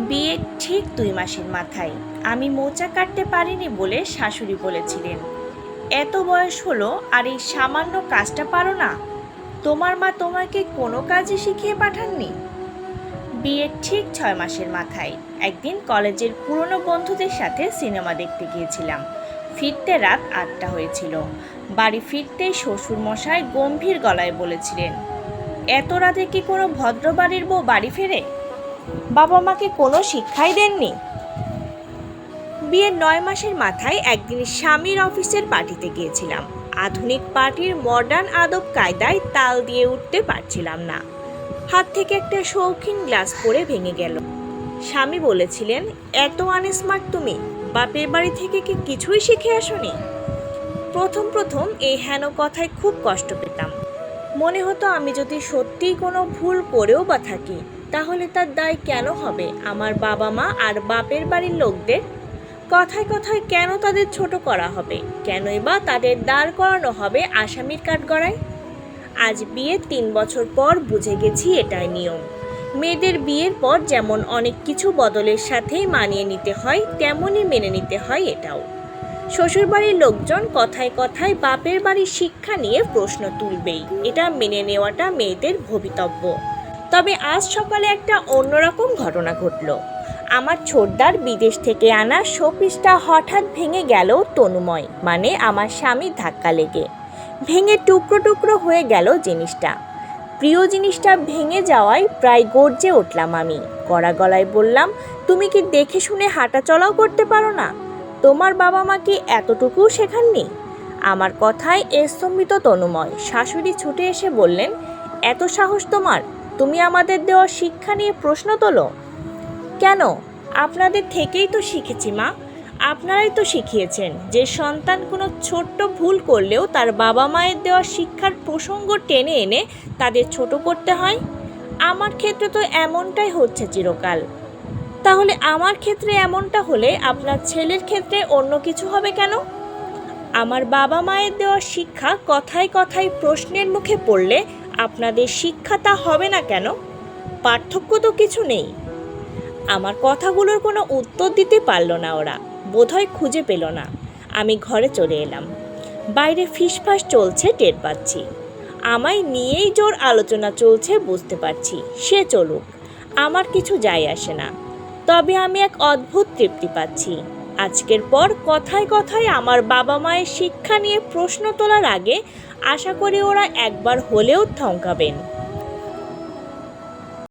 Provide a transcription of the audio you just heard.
বিয়ের ঠিক 2 মাসের মাথায় আমি মোচা কাটতে পারিনি বলে শাশুড়ি বলেছিলেন, এত বয়স হলো আর এই সামান্য কাজটা পারো না? তোমার মা তোমাকে কোনো কাজই শিখিয়ে পাঠাননি? বিয়ের ঠিক 6 মাসের মাথায় একদিন কলেজের পুরনো বন্ধুদের সাথে সিনেমা দেখতে গিয়েছিলাম। ফিরতে রাত 8টা হয়েছিল। বাড়ি ফিরতেই শ্বশুরমশাই গম্ভীর গলায় বলেছিলেন, এত রাতে কি কোনো ভদ্র বাড়ির বউ বাড়ি ফেরে? বাবা মাকে কোনো শিক্ষাই দেননি? বিয়ের 9 মাসের মাথায় একদিন স্বামীর অফিসের পার্টিতে গিয়েছিলাম। আধুনিক পার্টির মডার্ন আদব কায়দায় তাল দিয়ে উঠতে পারছিলাম না। হাত থেকে একটা শৌখিন গ্লাস পড়ে ভেঙে গেল। স্বামী বলেছিলেন, এত আনস্মার্ট তুমি, বাপের বাড়ি থেকে কি কিছুই শিখে আসোনি? প্রথম প্রথম এই হেন কথায় খুব কষ্ট পেতাম। মনে হতো আমি যদি সত্যিই কোনো ভুল করেও বা থাকি, তাহলে তার দায় কেন হবে আমার বাবা মা আর বাপের বাড়ির লোকদের? কথায় কথায় কেন তাদের ছোট করা হবে? কেনই বা তাদের দাঁড় করানো হবে আসামির কাঠগড়ায়? আজ বিয়ের 3 বছর পর বুঝে গেছি এটাই নিয়ম। মেয়েদের বিয়ের পর যেমন অনেক কিছু বদলের সাথেই মানিয়ে নিতে হয়, তেমনই মেনে নিতে হয় এটাও। শ্বশুরবাড়ির লোকজন কথায় কথায় বাপের বাড়ির শিক্ষা নিয়ে প্রশ্ন তুলবেই, এটা মেনে নেওয়াটা মেয়েদের ভবিতব্য। তবে আজ সকালে একটা অন্যরকম ঘটনা ঘটল। আমার ছোটদার বিদেশ থেকে আনা শোপিসটা হঠাৎ ভেঙে গেল তনুময়, মানে আমার স্বামীর ধাক্কা লেগে। ভেঙে টুকরো টুকরো হয়ে গেল জিনিসটা। প্রিয় জিনিসটা ভেঙে যাওয়ায় প্রায় গর্জে উঠলাম আমি। কড়া গলায় বললাম, তুমি কি দেখে শুনে হাঁটা চলাও করতে পারো না? তোমার বাবা মা কি এতটুকুও শেখাননি? আমার কথায় স্তম্ভিত তনুময়। শাশুড়ি ছুটে এসে বললেন, এত সাহস তোমার? তুমি আমাদের দেওয়া শিক্ষা নিয়ে প্রশ্ন তোলো? কেন? আপনাদের থেকেই তো শিখেছি মা। আপনারাই তো শিখিয়েছেন যে সন্তান কোনো ছোট্ট ভুল করলেও তার বাবা মায়ের দেওয়া শিক্ষার প্রসঙ্গ টেনে এনে তাদের ছোট করতে হয়। আমার ক্ষেত্রে তো এমনটাই হচ্ছে চিরকাল। তাহলে আমার ক্ষেত্রে এমনটা হলে আপনার ছেলের ক্ষেত্রে অন্য কিছু হবে কেন? আমার বাবা মায়ের দেওয়া শিক্ষা কথায় কথায় প্রশ্নের মুখে পড়লে আপনাদের শিক্ষা তা হবে না কেন? পার্থক্য তো কিছু নেই। আমার কথাগুলোর কোনো উত্তর দিতে পারল না ওরা, বোধহয় খুঁজে পেল না। আমি ঘরে চলে এলাম। বাইরে ফিসফাস চলছে টের পাচ্ছি। আমায় নিয়েই জোর আলোচনা চলছে বুঝতে পারছি। সে চলুক, আমার কিছু যায় আসে না। তবে আমি এক অদ্ভুত তৃপ্তি পাচ্ছি। আজকের পর কথায় কথায় আমার বাবা মায়ের শিক্ষা নিয়ে প্রশ্ন তোলার আগে আশা করি ওরা একবার হলেও থমকাবেন।